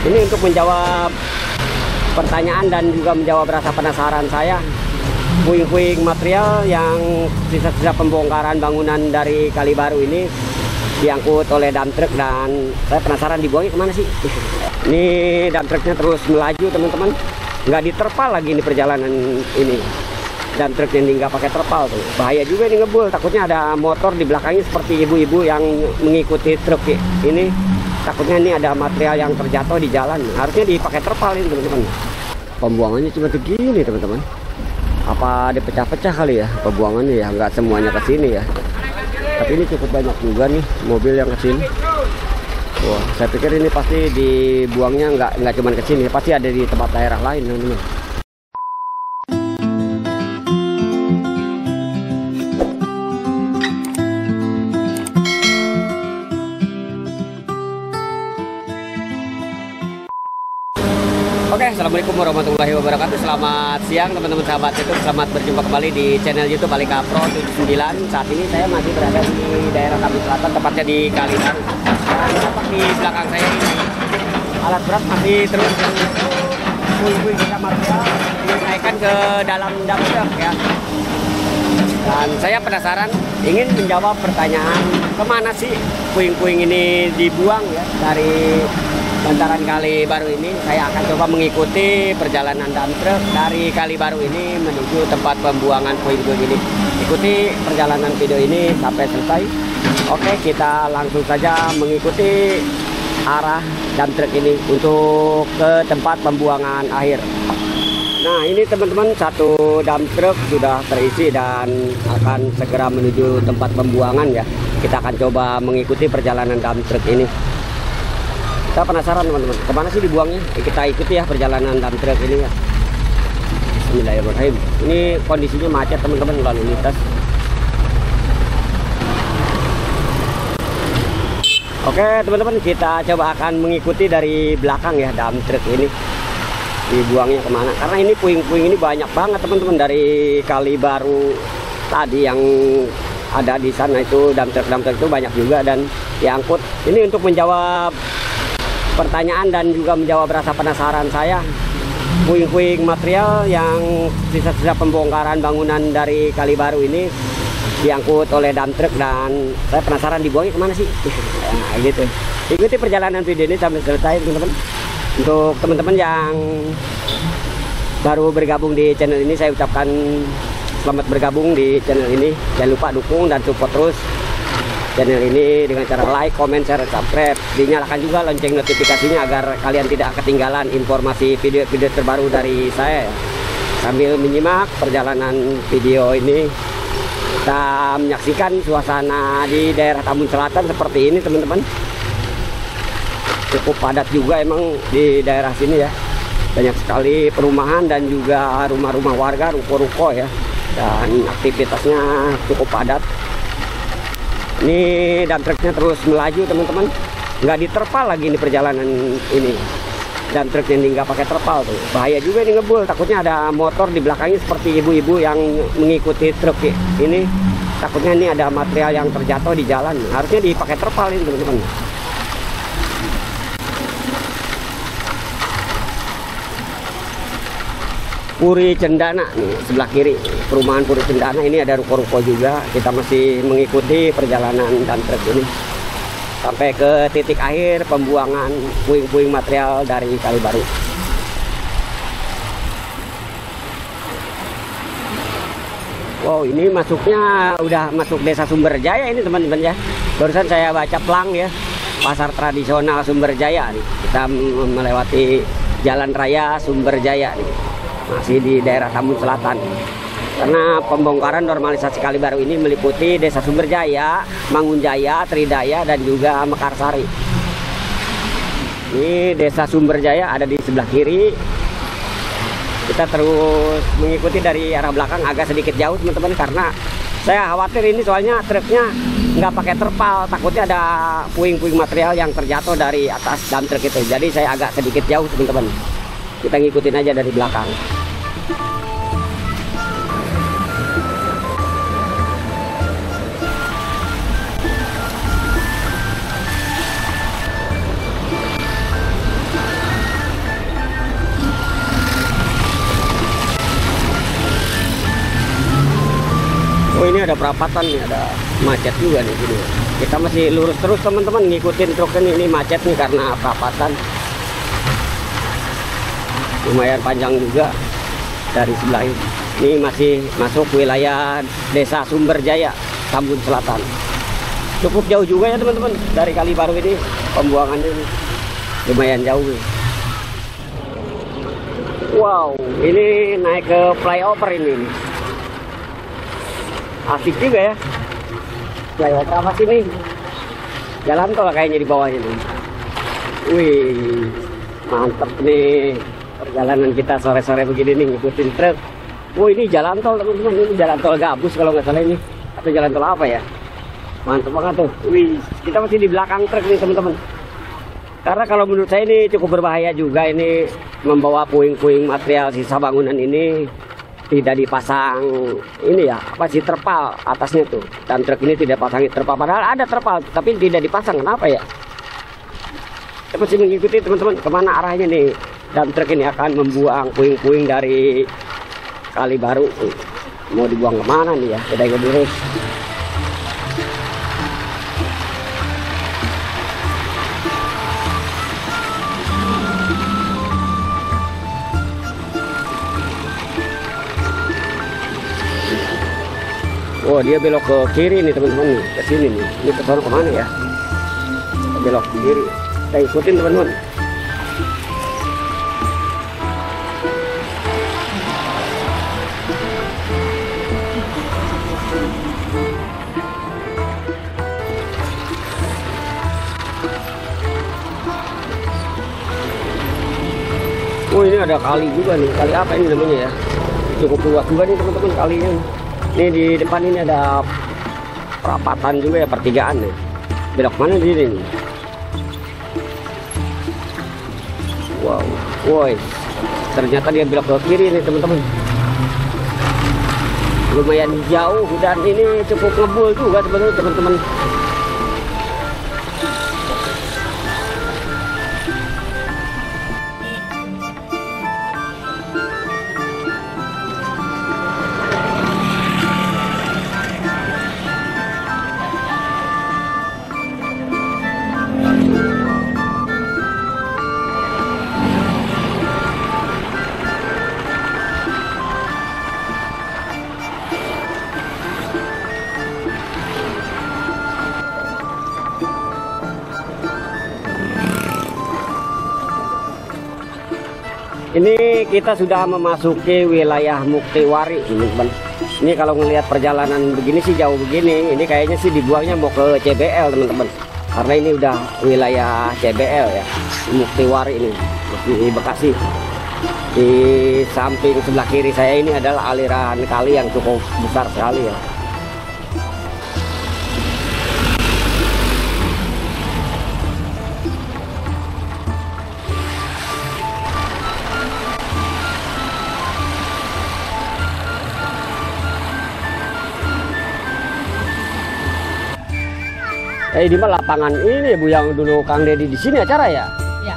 Ini untuk menjawab pertanyaan dan juga menjawab rasa penasaran saya. Puing-puing material yang sisa-sisa pembongkaran bangunan dari Kali Baru ini diangkut oleh dump truck, dan saya penasaran dibuangnya kemana sih. Ini dump trucknya terus melaju teman-teman, nggak diterpal lagi ini perjalanan ini. Dump truck yang nggak pakai terpal tuh, bahaya juga ini ngebul. Takutnya ada motor di belakangnya seperti ibu-ibu yang mengikuti truk ini. Takutnya ini ada material yang terjatuh di jalan, harusnya dipakai terpal ini teman-teman. Pembuangannya cuma begini teman-teman. Apa dipecah-pecah kali ya pembuangannya ya, nggak semuanya ke sini ya. Tapi ini cukup banyak juga nih mobil yang ke sini. Wah, saya pikir ini pasti dibuangnya nggak cuma ke sini, pasti ada di tempat daerah lain teman-teman. Oke, assalamualaikum warahmatullahi wabarakatuh. Selamat siang teman-teman sahabat YouTube. Selamat berjumpa kembali di channel YouTube Alika Pro 79. Saat ini saya masih berada di daerah Tambun Selatan, tepatnya di Kali Baru. Tampak di belakang saya ini alat berat masih terus puing-puing kita material dinaikkan ke dalam dump truck ya. Dan saya penasaran, ingin menjawab pertanyaan kemana sih puing-puing ini dibuang ya dari bantaran Kali Baru ini. Saya akan coba mengikuti perjalanan dump truck dari Kali Baru ini menuju tempat pembuangan puing-puing ini. Ikuti perjalanan video ini sampai selesai. Oke, kita langsung saja mengikuti arah dump truck ini untuk ke tempat pembuangan akhir. Nah, ini teman-teman, satu dump truck sudah terisi dan akan segera menuju tempat pembuangan ya. Kita akan coba mengikuti perjalanan dump truck ini. Saya penasaran teman-teman, kemana sih dibuangnya? Kita ikuti ya perjalanan dump truck ini ya. Bismillahirrahmanirrahim. Ini kondisinya macet teman-teman, lalu lintas. Oke teman-teman, kita coba akan mengikuti dari belakang ya dump truck ini dibuangnya kemana. Karena ini puing-puing ini banyak banget teman-teman dari Kali Baru tadi yang ada di sana itu. Dump truck itu banyak juga dan diangkut. Ini untuk menjawab pertanyaan dan juga menjawab rasa penasaran saya. Puing-puing material yang sisa-sisa pembongkaran bangunan dari Kali Baru ini diangkut oleh dump truck, dan saya penasaran dibuangnya kemana sih. Nah, gitu. Ikuti perjalanan video ini sampai selesai teman-teman. Untuk teman-teman yang baru bergabung di channel ini, saya ucapkan selamat bergabung di channel ini. Jangan lupa dukung dan support terus channel ini dengan cara like, comment, share, subscribe. Dinyalakan juga lonceng notifikasinya agar kalian tidak ketinggalan informasi video-video terbaru dari saya. Sambil menyimak perjalanan video ini, kita menyaksikan suasana di daerah Tambun Selatan seperti ini teman-teman. Cukup padat juga emang di daerah sini ya. Banyak sekali perumahan dan juga rumah-rumah warga, ruko-ruko ya. Dan aktivitasnya cukup padat. Ini dump trucknya terus melaju teman-teman, nggak diterpal lagi ini perjalanan ini. Dump truck yang nggak pakai terpal tuh, bahaya juga ini ngebul. Takutnya ada motor di belakangnya seperti ibu-ibu yang mengikuti truk ini. Takutnya ini ada material yang terjatuh di jalan, harusnya dipakai terpal ini teman-teman. Puri Cendana nih sebelah kiri, perumahan Puri Cendana ini ada ruko-ruko juga. Kita masih mengikuti perjalanan dump truck ini sampai ke titik akhir pembuangan puing-puing material dari Kali Baru. Wow, ini masuknya udah masuk Desa Sumberjaya ini teman-teman ya. Barusan saya baca plang ya, pasar tradisional Sumberjaya nih. Kita melewati jalan raya Sumberjaya nih. Masih di daerah Tambun Selatan. Karena pembongkaran normalisasi Kali Baru ini meliputi Desa Sumberjaya, Mangunjaya, Tridaya, dan juga Mekarsari. Ini Desa Sumberjaya ada di sebelah kiri. Kita terus mengikuti dari arah belakang, agak sedikit jauh teman-teman, karena saya khawatir ini soalnya truknya nggak pakai terpal. Takutnya ada puing-puing material yang terjatuh dari atas dump truck itu. Jadi saya agak sedikit jauh teman-teman. Kita ngikutin aja dari belakang. ini ada perapatan nih, ada macet juga nih sini. Kita masih lurus terus teman-teman, ngikutin truk ini macet nih karena perapatan. Lumayan panjang juga dari sebelah ini. Ini masih masuk wilayah Desa Sumberjaya, Tambun Selatan. Cukup jauh juga ya teman-teman dari Kali Baru ini, pembuangannya ini lumayan jauh. Wow, ini naik ke flyover ini. Asik juga ya. Flyover apa sih ini? Jalan tol kayaknya di bawahnya nih. Wih, mantep nih perjalanan kita sore-sore begini nih ngikutin truk. Oh ini jalan tol teman-teman, ini jalan tol Gabus kalau nggak salah ini. Atau jalan tol apa ya? Mantep banget tuh. Wih, kita masih di belakang truk nih teman-teman. Karena kalau menurut saya ini cukup berbahaya juga ini membawa puing-puing material sisa bangunan ini tidak dipasang ini ya apa sih terpal atasnya tuh, dan truk ini tidak pasangi terpal, padahal ada terpal tapi tidak dipasang. Kenapa ya? Kita masih mengikuti teman-teman kemana arahnya nih, dan truk ini akan membuang puing-puing dari Kali Baru. Mau dibuang kemana nih ya? Kita ikut lurus. Oh dia belok ke kiri nih teman-teman, ke sini nih. Ini ke sana kemana ya? Belok ke kiri. Kita ikutin teman-teman. Oh ini ada kali juga nih. Kali apa ini namanya ya? Cukup luas juga nih teman-teman kalinya. Ini di depan ini ada perapatan juga ya, pertigaan nih. Belok mana di sini? Wow, woi, ternyata dia belok ke kiri nih teman-teman. Lumayan jauh dan ini cukup ngebul juga sebenarnya teman-teman. Ini kita sudah memasuki wilayah Muktiwari, teman-teman. Ini kalau ngelihat perjalanan begini sih jauh begini, ini kayaknya sih dibuangnya mau ke CBL, teman-teman. Karena ini udah wilayah CBL ya, Muktiwari ini di Bekasi. Di samping sebelah kiri saya ini adalah aliran kali yang cukup besar sekali ya. Di mana lapangan ini Bu yang dulu Kang Deddy di sini acara ya? Iya.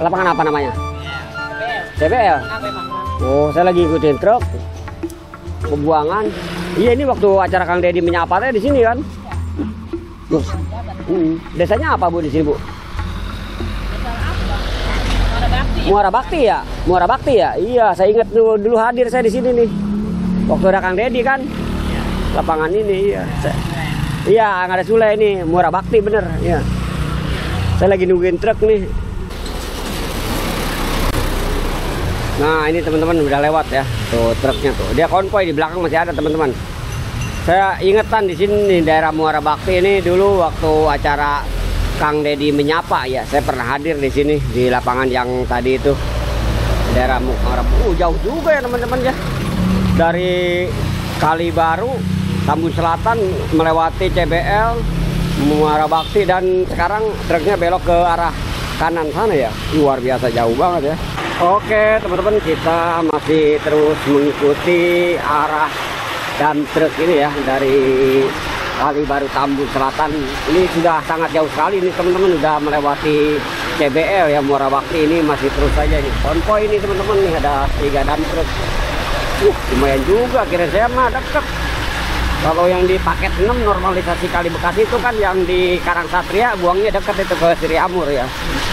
Lapangan apa namanya? CBL. CBL. Oh, saya lagi ikutin truk pembuangan. Iya, ini waktu acara Kang Deddy menyapa di sini kan? Tuh. Desanya apa Bu di sini Bu? Muara Bakti ya? Muara Bakti ya? Iya, saya ingat dulu hadir saya di sini nih. Waktu ada Kang Deddy kan? Lapangan ini iya. Iya, nggak ada Sule ini, Muara Bakti bener. Ya. Saya lagi nungguin truk nih. Nah ini teman-teman udah lewat ya, tuh truknya tuh. Dia konvoy di belakang masih ada teman-teman. Saya ingetan di sini daerah Muara Bakti ini dulu waktu acara Kang Deddy menyapa ya. Saya pernah hadir di sini di lapangan yang tadi itu daerah Muara. Jauh juga ya teman-teman ya. Dari Kali Baru, Tambun Selatan melewati CBL, Muara Bakti, dan sekarang truknya belok ke arah kanan sana ya. Luar biasa jauh banget ya. Oke teman-teman, kita masih terus mengikuti arah dan truk ini ya dari Kali Baru Tambun Selatan. Ini sudah sangat jauh sekali nih teman-teman, udah melewati CBL ya. Muara Bakti ini masih terus saja nih konvoy ini teman-teman, nih ada 3 dump truk. Lumayan juga, kira saya mah dekat. Kalau yang di paket 6 normalisasi Kali Bekasi itu kan yang di Karang Satria buangnya dekat itu ke Sri Amur ya.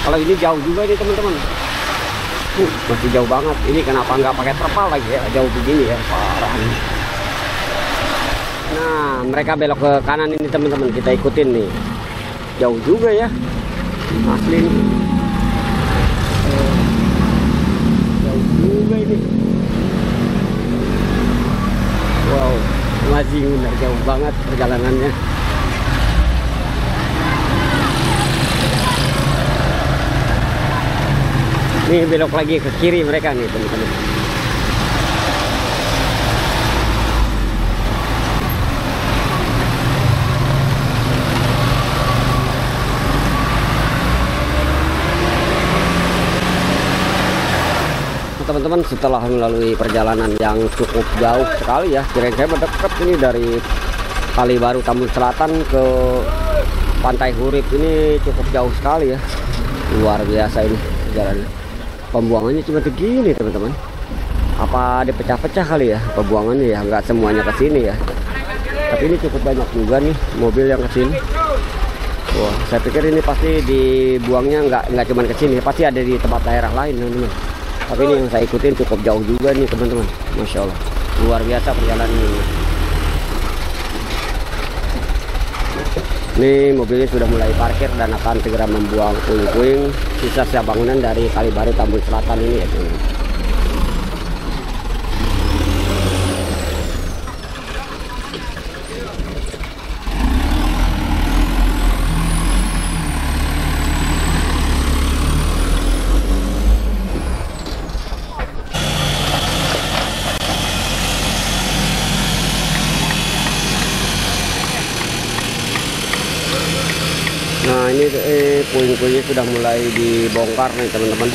Kalau ini jauh juga nih teman-teman. Masih jauh banget. Ini kenapa nggak pakai terpal lagi ya? Jauh begini ya, parah. Nah, mereka belok ke kanan ini teman-teman. Kita ikutin nih. Jauh juga ya. Asli nih. Jauh juga ini. Wow, masih udah jauh banget perjalanannya. Nih belok lagi ke kiri mereka nih teman-teman. Teman-teman, setelah melalui perjalanan yang cukup jauh sekali ya, kira-kira saya mendekat ini dari Kali Baru Tambun Selatan ke Pantai Hurib ini cukup jauh sekali ya, luar biasa ini perjalanan. Pembuangannya cuma segini teman-teman. Apa dipecah-pecah kali ya pembuangannya ya, nggak semuanya ke sini ya. Tapi ini cukup banyak juga nih mobil yang ke sini. Wah, saya pikir ini pasti dibuangnya nggak cuma ke sini, pasti ada di tempat daerah lain teman-teman. Tapi ini yang saya ikutin cukup jauh juga nih teman-teman. Masya Allah, luar biasa perjalanan ini. Ini mobilnya sudah mulai parkir dan akan segera membuang puing-puing sisa-sisa bangunan dari Kali Baru Tambun Selatan ini ya teman-teman. Nah ini puing-puingnya sudah mulai dibongkar nih teman-teman.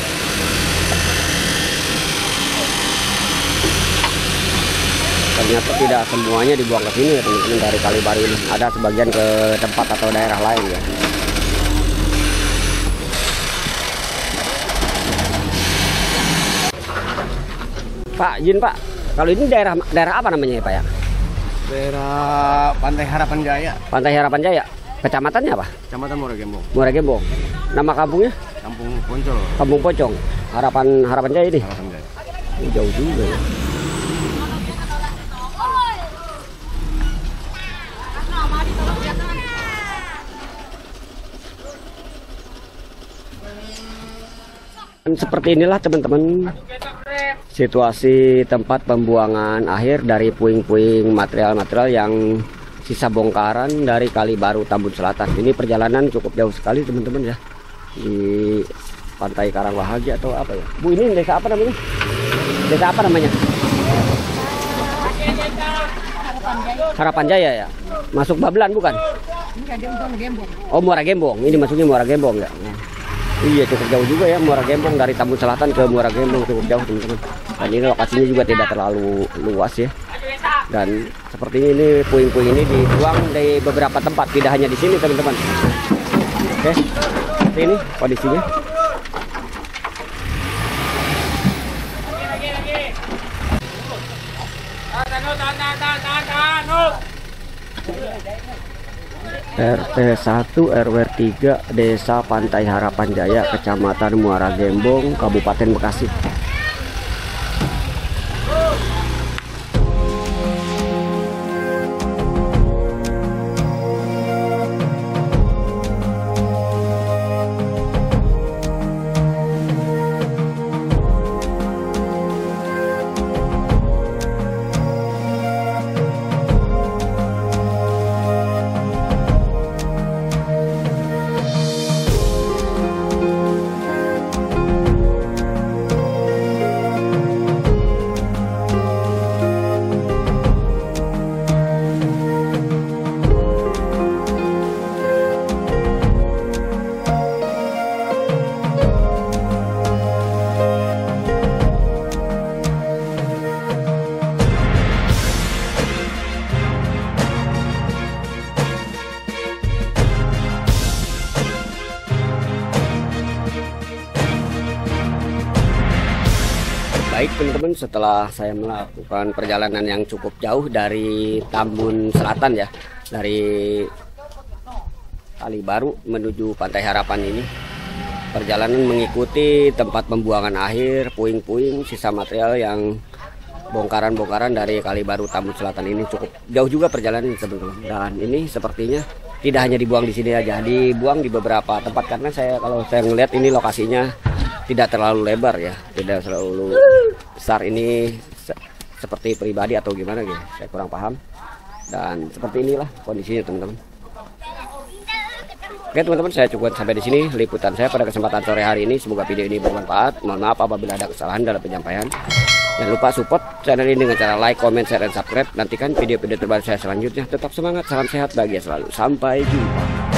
Ternyata tidak semuanya dibuang ke sini ya teman-teman, dari Kali Baru ini. Ada sebagian ke tempat atau daerah lain ya. Pak, izin Pak, kalau ini daerah apa namanya ya Pak ya? Daerah Pantai Harapan Jaya. Pantai Harapan Jaya. Kecamatannya apa? Kecamatan Muara Gembong. Muara Gembong. Nama kampungnya? Kampung Poncol. Kampung Pocong. Harapan Jaya ini. Harapan Jaya. Jauh juga ya. Seperti inilah teman-teman situasi tempat pembuangan akhir dari puing-puing material-material yang sisa bongkaran dari Kali Baru Tambun Selatan. Ini perjalanan cukup jauh sekali teman-teman ya, di Pantai Karang Bahagia atau apa ya Bu, ini desa apa namanya? Desa apa namanya? Harapan Jaya ya. Masuk Babelan bukan? Oh, Muara Gembong. Ini masuknya Muara Gembong ya. Iya, cukup jauh juga ya Muara Gembong, dari Tambun Selatan ke Muara Gembong cukup jauh teman-teman. Dan ini lokasinya juga tidak terlalu luas ya. Dan sepertinya ini puing-puing ini dibuang dari beberapa tempat, tidak hanya di sini teman-teman. Oke, seperti ini kondisinya. RT 1 RW 3 Desa Pantai Harapan Jaya, Kecamatan Muara Gembong, Kabupaten Bekasi. Baik teman-teman, setelah saya melakukan perjalanan yang cukup jauh dari Tambun Selatan ya, dari Kali Baru menuju Pantai Harapan ini, perjalanan mengikuti tempat pembuangan akhir, puing-puing, sisa material yang bongkaran-bongkaran dari Kali Baru Tambun Selatan ini. Cukup jauh juga perjalanan teman-teman. Dan ini sepertinya tidak hanya dibuang di sini aja, dibuang di beberapa tempat karena kalau saya ngelihat ini lokasinya tidak terlalu lebar ya, tidak terlalu besar. Ini seperti pribadi atau gimana gitu, saya kurang paham. Dan seperti inilah kondisinya teman-teman. Oke teman-teman, saya cukup sampai di sini liputan saya pada kesempatan sore hari ini. Semoga video ini bermanfaat. Mohon maaf apabila ada kesalahan dalam penyampaian. Jangan lupa support channel ini dengan cara like, comment, share, dan subscribe. Nantikan video-video terbaru saya selanjutnya. Tetap semangat, salam sehat, bahagia selalu. Sampai jumpa.